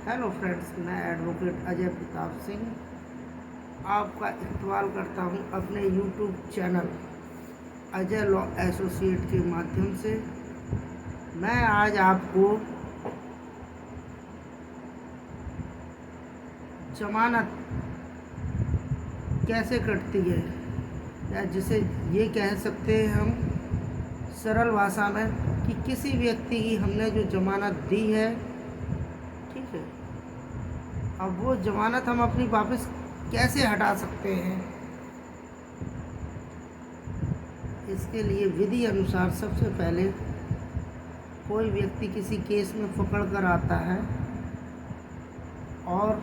Hello friends, मैं advocate Ajay Pratap Singh आपका इस्तेमाल करता हूं अपने YouTube channel Ajay law associate के माध्यम से। मैं आज आपको जमानत कैसे कटती है, या जिसे ये कह सकते हैं हम सरल भाषा में कि किसी व्यक्ति की हमने जो जमानत दी है, ठीक है, अब वो जमानत हम अपनी वापस कैसे हटा सकते हैं। इसके लिए विधि अनुसार सबसे पहले कोई व्यक्ति किसी केस में पकड़ कर आता है और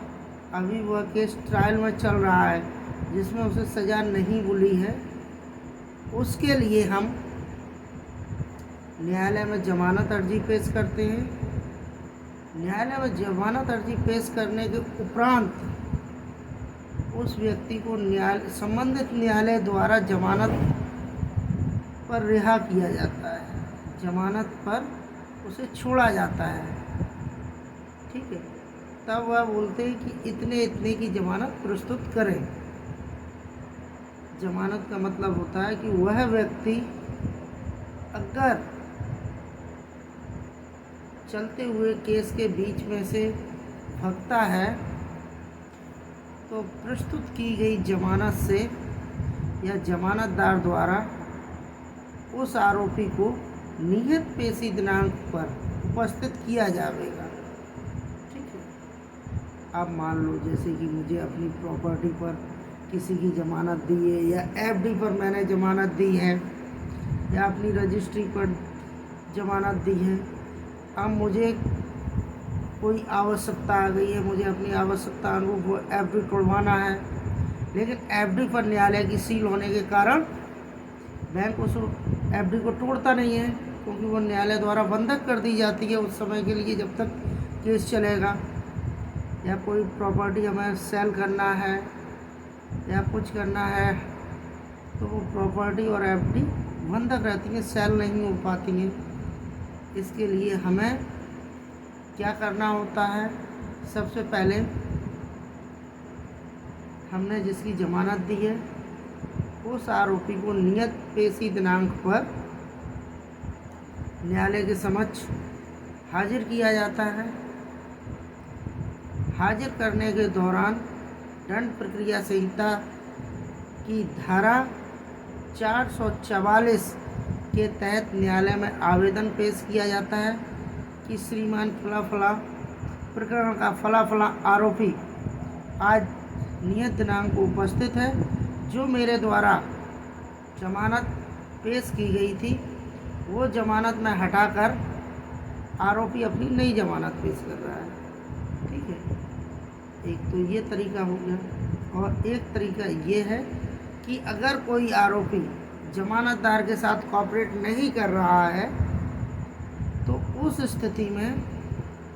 अभी वह केस ट्रायल में चल रहा है जिसमें उसे सज़ा नहीं मिली है, उसके लिए हम न्यायालय में जमानत अर्जी पेश करते हैं। न्यायालय में जमानत अर्जी पेश करने के उपरांत उस व्यक्ति को संबंधित न्यायालय द्वारा जमानत पर रिहा किया जाता है, जमानत पर उसे छोड़ा जाता है, ठीक है। तब वह बोलते हैं कि इतने इतने की जमानत प्रस्तुत करें। जमानत का मतलब होता है कि वह व्यक्ति अगर चलते हुए केस के बीच में से भागता है तो प्रस्तुत की गई जमानत से या जमानतदार द्वारा उस आरोपी को नियत पेशी दिनांक पर उपस्थित किया जाएगा, ठीक है। अब मान लो जैसे कि मुझे अपनी प्रॉपर्टी पर किसी की ज़मानत दी है, या एफडी पर मैंने ज़मानत दी है, या अपनी रजिस्ट्री पर ज़मानत दी है। अब मुझे कोई आवश्यकता आ गई है, मुझे अपनी आवश्यकता अनुरूप वो एफडी तोड़वाना है, लेकिन एफडी पर न्यायालय की सील होने के कारण बैंक उस एफडी को तोड़ता नहीं है, क्योंकि वो न्यायालय द्वारा बंधक कर दी जाती है उस समय के लिए जब तक केस चलेगा। या कोई प्रॉपर्टी हमें सेल करना है या कुछ करना है तो वो प्रॉपर्टी और एफडी बंधक रहती है, सेल नहीं हो पाती हैं। इसके लिए हमें क्या करना होता है, सबसे पहले हमने जिसकी ज़मानत दी है उस आरोपी को नियत पेशी दिनांक पर न्यायालय के समक्ष हाजिर किया जाता है। हाजिर करने के दौरान दंड प्रक्रिया संहिता की धारा 444 के तहत न्यायालय में आवेदन पेश किया जाता है कि श्रीमान फला फला प्रकरण का फला फला आरोपी आज नियत दिनांक को उपस्थित है। जो मेरे द्वारा जमानत पेश की गई थी वो जमानत में हटाकर आरोपी अपनी नई जमानत पेश कर रहा है, ठीक है। एक तो ये तरीका हो गया, और एक तरीका ये है कि अगर कोई आरोपी जमानतदार के साथ कोऑपरेट नहीं कर रहा है तो उस स्थिति में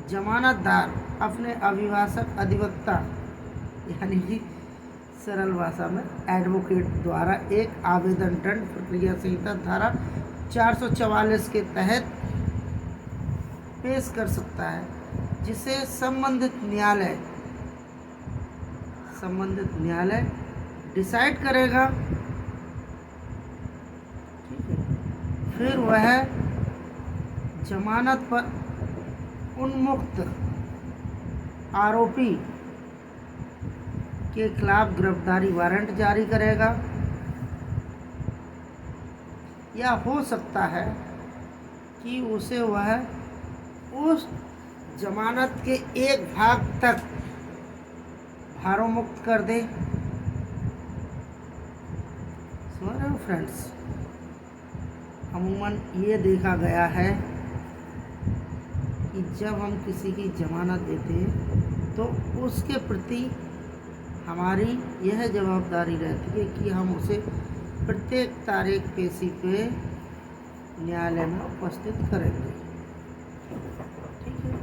जमानतदार अपने अभिभाषक अधिवक्ता यानी कि सरल भाषा में एडवोकेट द्वारा एक आवेदन दंड प्रक्रिया संहिता धारा 444 के तहत पेश कर सकता है, जिसे संबंधित न्यायालय डिसाइड करेगा, ठीक है। फिर वह जमानत पर उन्मुक्त आरोपी के खिलाफ गिरफ्तारी वारंट जारी करेगा, या हो सकता है कि उसे वह उस जमानत के एक भाग तक भारोमुक्त कर दे। समझ रहे हो फ्रेंड्स, अमूमन ये देखा गया है कि जब हम किसी की जमानत देते हैं तो उसके प्रति हमारी यह जवाबदारी रहती है कि हम उसे प्रत्येक तारीख पेशी पे न्यायालय में उपस्थित करेंगे, ठीक है।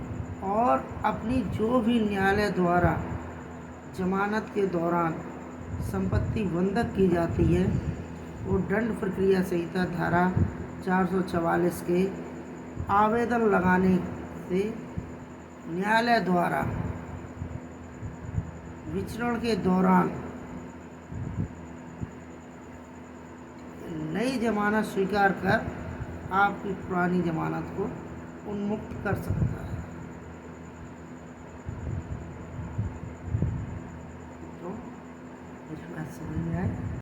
और अपनी जो भी न्यायालय द्वारा जमानत के दौरान संपत्ति बंधक की जाती है वो दंड प्रक्रिया संहिता धारा 444 के आवेदन लगाने से न्यायालय द्वारा विचरण के दौरान नई जमानत स्वीकार कर आपकी पुरानी जमानत को उन्मुक्त कर सकता है। तो इस बात समझ में आए।